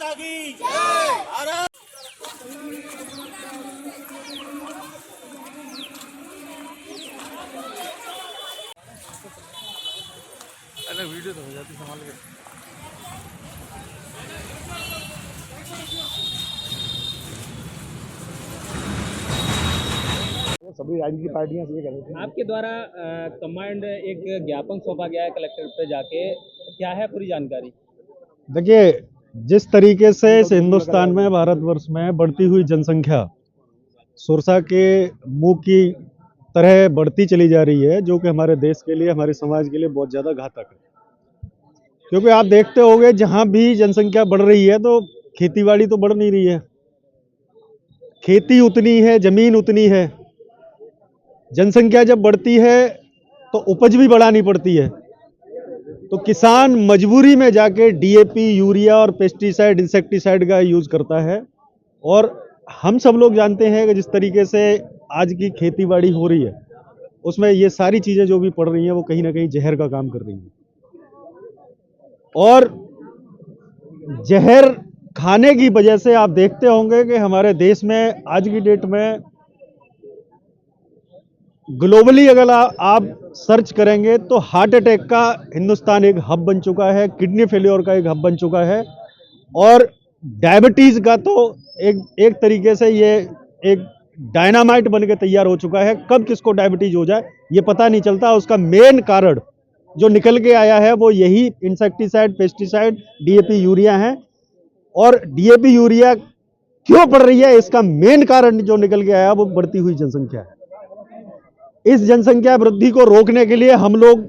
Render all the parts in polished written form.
माता की जय। भारत वीडियो तो हो जाती संभाल के। सभी राजनीतिक पार्टियां ये कह रही थी। आपके द्वारा कमांड एक ज्ञापन सौंपा गया है कलेक्टर पे जाके, क्या है पूरी जानकारी? देखिए, जिस तरीके से इस हिंदुस्तान में, भारतवर्ष में बढ़ती हुई जनसंख्या सुरसा के मुंह की तरह बढ़ती चली जा रही है, जो कि हमारे देश के लिए, हमारे समाज के लिए बहुत ज़्यादा घातक है। क्योंकि आप देखते होंगे जहां भी जनसंख्या बढ़ रही है तो खेतीबाड़ी तो बढ़ नहीं रही है, खेती उतनी है, जमीन उतनी है। जनसंख्या जब बढ़ती है तो उपज भी बढ़ानी पड़ती है, तो किसान मजबूरी में जाके डीएपी, यूरिया और पेस्टिसाइड, इंसेक्टिसाइड का यूज करता है। और हम सब लोग जानते हैं कि जिस तरीके से आज की खेतीबाड़ी हो रही है, उसमें ये सारी चीजें जो भी पड़ रही हैं वो कहीं ना कहीं जहर का काम कर रही हैं। और जहर खाने की वजह से आप देखते होंगे कि हमारे देश में आज की डेट में ग्लोबली अगर आप सर्च करेंगे तो हार्ट अटैक का हिंदुस्तान एक हब बन चुका है, किडनी फेलियर का एक हब बन चुका है, और डायबिटीज का तो एक तरीके से ये एक डायनामाइट बन के तैयार हो चुका है। कब किसको डायबिटीज हो जाए ये पता नहीं चलता। उसका मेन कारण जो निकल के आया है वो यही इंसेक्टिसाइड, पेस्टिसाइड, डीएपी, यूरिया है। और डीएपी, यूरिया क्यों बढ़ रही है, इसका मेन कारण जो निकल के आया वो बढ़ती हुई जनसंख्या है। इस जनसंख्या वृद्धि को रोकने के लिए हम लोग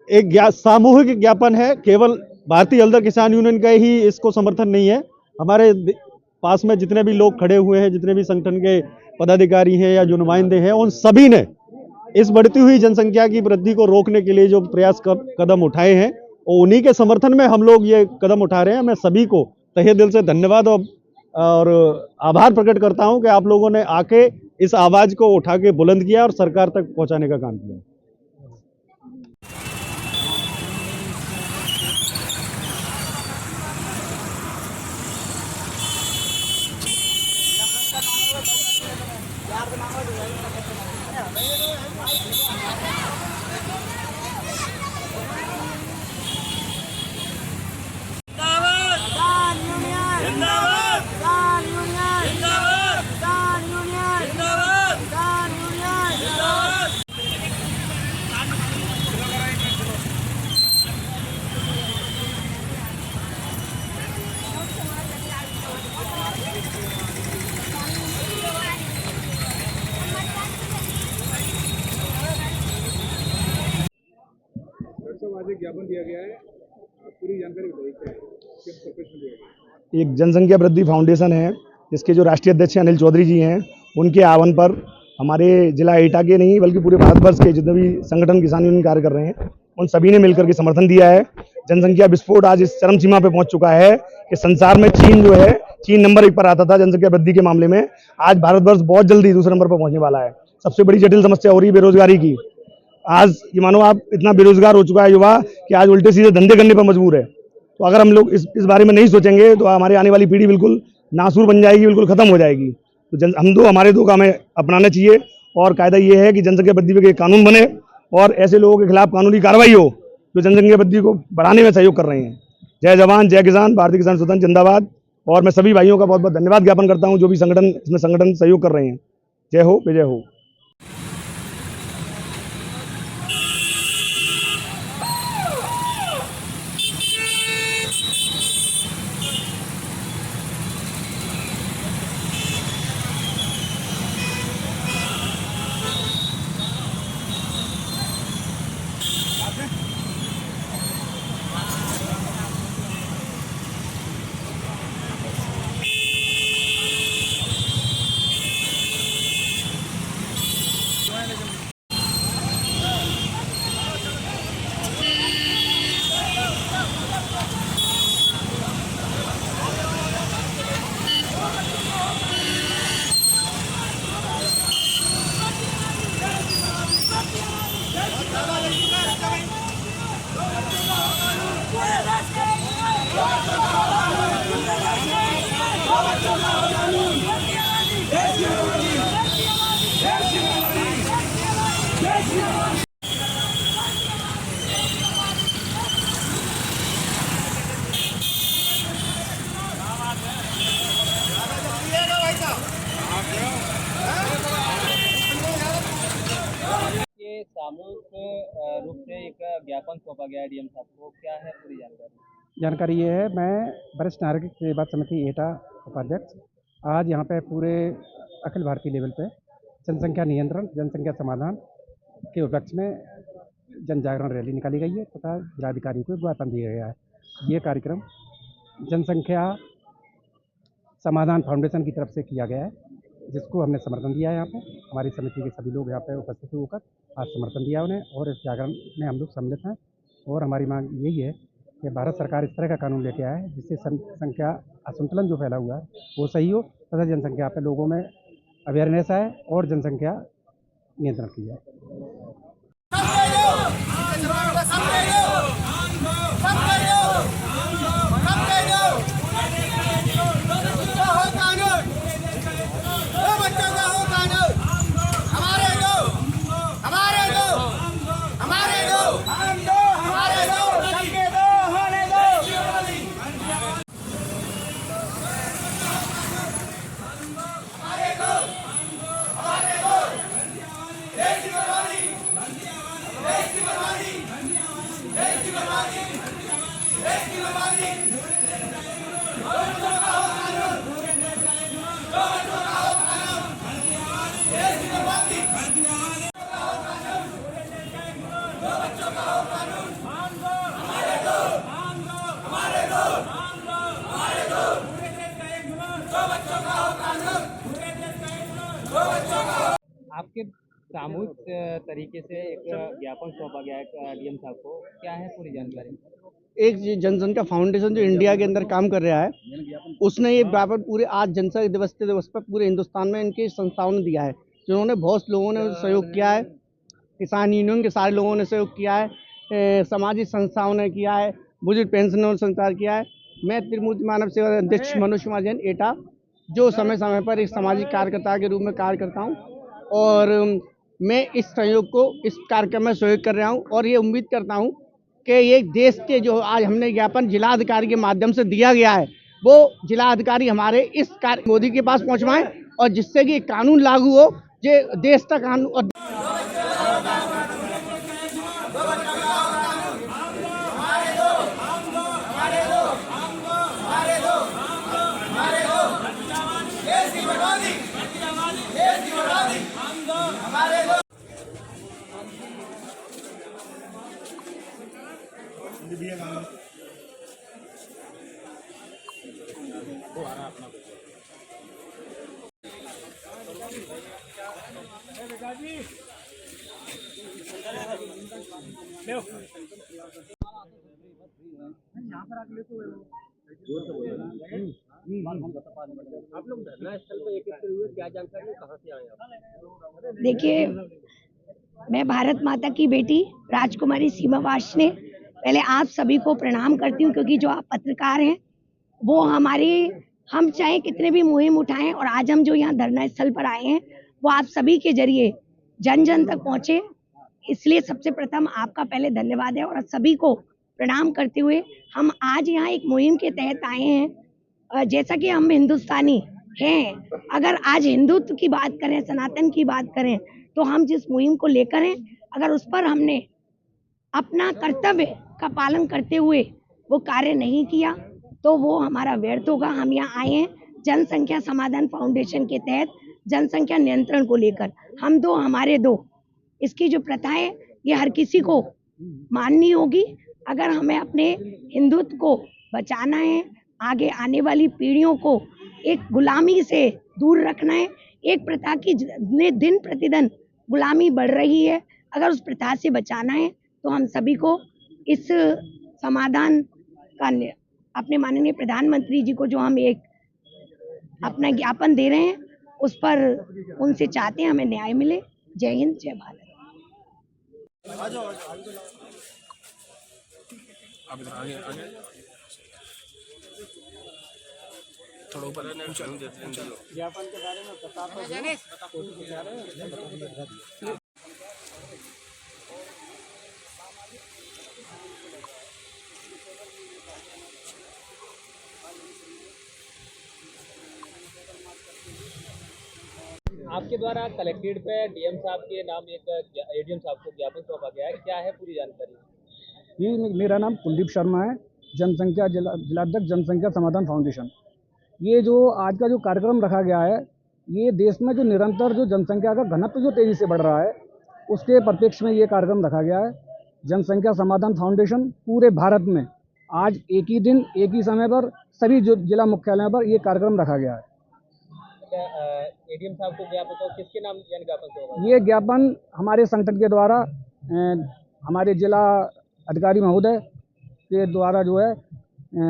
एक सामूहिक ज्ञापन है, केवल भारतीय हलदर किसान यूनियन का ही इसको समर्थन नहीं है। हमारे पास में जितने भी लोग खड़े हुए हैं, जितने भी संगठन के पदाधिकारी हैं या जो नुमाइंदे हैं, उन सभी ने इस बढ़ती हुई जनसंख्या की वृद्धि को रोकने के लिए जो प्रयास कदम उठाए हैं, और उन्हीं के समर्थन में हम लोग ये कदम उठा रहे हैं। मैं सभी को तहे दिल से धन्यवाद और आभार प्रकट करता हूं कि आप लोगों ने आके इस आवाज को उठा के बुलंद किया और सरकार तक पहुंचाने का काम किया। ज्ञापन दिया गया है, पूरी जानकारी बताइए क्या है, किस पर्पस में दिया गया? एक जनसंख्या वृद्धि फाउंडेशन है, जिसके जो राष्ट्रीय अध्यक्ष अनिल चौधरी जी हैं, उनके आह्वान पर हमारे जिला एटा के नहीं बल्कि पूरे भारतवर्ष के जितने भी संगठन किसान यूनियन कार्य कर रहे हैं, उन सभी ने मिलकर के समर्थन दिया है। जनसंख्या विस्फोट आज इस चरम सीमा पे पहुंच चुका है कि संसार में चीन जो है, चीन नंबर 1 पर आता था जनसंख्या वृद्धि के मामले में, आज भारतवर्ष बहुत जल्दी दूसरे नंबर पर पहुंचने वाला है। सबसे बड़ी जटिल समस्या हो रही है बेरोजगारी की। आज ये मानो आप इतना बेरोजगार हो चुका है युवा कि आज उल्टे सीधे धंधे करने पर मजबूर है। तो अगर हम लोग इस बारे में नहीं सोचेंगे तो हमारी आने वाली पीढ़ी बिल्कुल नासूर बन जाएगी, बिल्कुल खत्म हो जाएगी। तो हमारे दो कामें अपनाना चाहिए, और कायदा ये है कि जनसंख्या वृद्धि पे कानून बने और ऐसे लोगों के खिलाफ कानूनी कार्रवाई हो जो जनसंख्या वृद्धि को बढ़ाने में सहयोग कर रहे हैं। जय जवान, जय किसान, भारतीय किसान स्वतंत्र जिंदाबाद। और मैं सभी भाइयों का बहुत बहुत धन्यवाद ज्ञापन करता हूँ जो भी इसमें संगठन सहयोग कर रहे हैं। जय हो, विजय हो। सामूहिक रूप से एक ज्ञापन सौंपा गया है डीएम साहब को, क्या है पूरी जानकारी? जानकारी ये है, मैं वरिष्ठ नागरिक सेवा समिति एटा उपाध्यक्ष आज यहाँ पे पूरे अखिल भारतीय लेवल पे जनसंख्या नियंत्रण जनसंख्या समाधान के उपलक्ष्य में जन जागरण रैली निकाली गई है तथा जिलाधिकारी को ज्ञापन दिया गया है। ये कार्यक्रम जनसंख्या समाधान फाउंडेशन की तरफ से किया गया है, जिसको हमने समर्थन दिया है। यहाँ पे हमारी समिति के सभी लोग यहाँ पे उपस्थित होकर आज समर्थन दिया उन्हें, और इस जागरण में हम लोग सम्मिलित हैं। और हमारी मांग यही है कि भारत सरकार इस तरह का कानून लेके आए जिससे संख्या असंतुलन जो फैला हुआ है वो सही हो तथा जनसंख्या पे लोगों में अवेयरनेस आए और जनसंख्या नियंत्रण की जाए। आपके सामूहिक तरीके से एक ज्ञापन सौंपा गया है डीएम साहब को, क्या है पूरी जानकारी? एक जनसंख्या फाउंडेशन जो इंडिया के अंदर काम कर रहा है, उसने ये ज्ञापन पूरे आज जनसंख्या दिवस पर पूरे हिंदुस्तान में इनकी संस्थाओं ने दिया है, जिन्होंने बहुत लोगों ने सहयोग किया है। किसान यूनियन के सारे लोगों ने सहयोग किया है, सामाजिक संस्थाओं ने किया है, बुजुर्ग पेंशनों ने संचार किया है। मैं त्रिमूर्ति मानव सेवा अध्यक्ष मनोज कुमार जैन एटा, जो समय समय पर एक सामाजिक कार्यकर्ता के रूप में कार्य करता हूँ, और मैं इस सहयोग को इस कार्यक्रम में सहयोग कर रहा हूँ और ये उम्मीद करता हूँ कि ये देश के जो आज हमने ज्ञापन जिलाधिकारी के माध्यम से दिया गया है, वो जिलाधिकारी हमारे इस कार्य मोदी के पास पहुँचवाएं और जिससे कि कानून लागू हो, जो देश का कानून और आप लोग धरना स्थल पर एकत्रित हुए, क्या जानकारी, कहाँ से आए आप? देखिए, मैं भारत माता की बेटी राजकुमारी सीमा वार्ष्णेय पहले आप सभी को प्रणाम करती हूँ, क्योंकि जो आप पत्रकार हैं वो हम चाहे कितने भी मुहिम उठाएं, और आज हम जो यहाँ धरना स्थल पर आए हैं वो आप सभी के जरिए जन जन तक पहुँचे, इसलिए सबसे प्रथम आपका पहले धन्यवाद है। और सभी को प्रणाम करते हुए हम आज यहाँ एक मुहिम के तहत आए हैं। जैसा कि हम हिंदुस्तानी हैं, अगर आज हिंदुत्व की बात करें, सनातन की बात करें, तो हम जिस मुहिम को लेकर हैं, अगर उस पर हमने अपना कर्तव्य का पालन करते हुए वो कार्य नहीं किया तो वो हमारा व्यर्थ होगा। हम यहाँ आए हैं जनसंख्या समाधान फाउंडेशन के तहत जनसंख्या नियंत्रण को लेकर। हम दो हमारे दो, इसकी जो प्रथा है ये हर किसी को माननी होगी। अगर हमें अपने हिंदुत्व को बचाना है, आगे आने वाली पीढ़ियों को एक गुलामी से दूर रखना है, एक प्रथा की दिन प्रतिदिन गुलामी बढ़ रही है, अगर उस प्रथा से बचाना है तो हम सभी को इस समाधान का अपने माननीय प्रधानमंत्री जी को जो हम एक अपना ज्ञापन दे रहे हैं उस पर उनसे चाहते हैं हमें न्याय मिले। जय हिंद, जय भारत। थोड़ा ऊपर ज्ञापन के बारे में बता। आपके द्वारा कलेक्ट्रेट पे डीएम साहब के नाम एक एडीएम साहब को ज्ञापन सौंपा गया है, क्या है पूरी जानकारी? ये मेरा नाम कुलदीप शर्मा है, जनसंख्या जिलाध्यक्ष जनसंख्या समाधान फाउंडेशन। ये जो आज का जो कार्यक्रम रखा गया है, ये देश में जो निरंतर जो जनसंख्या का घनत्व जो तेज़ी से बढ़ रहा है, उसके परिप्रेक्ष्य में ये कार्यक्रम रखा गया है। जनसंख्या समाधान फाउंडेशन पूरे भारत में आज एक ही दिन एक ही समय पर सभी जो जिला मुख्यालयों पर ये कार्यक्रम रखा गया है। एडीएम साहब को ज्ञापन तो किसके नाम यानी ज्ञापन सौंपा? ये ज्ञापन हमारे संगठन के द्वारा हमारे जिला अधिकारी महोदय के द्वारा जो है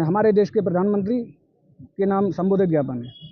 हमारे देश के प्रधानमंत्री के नाम संबोधित ज्ञापन है।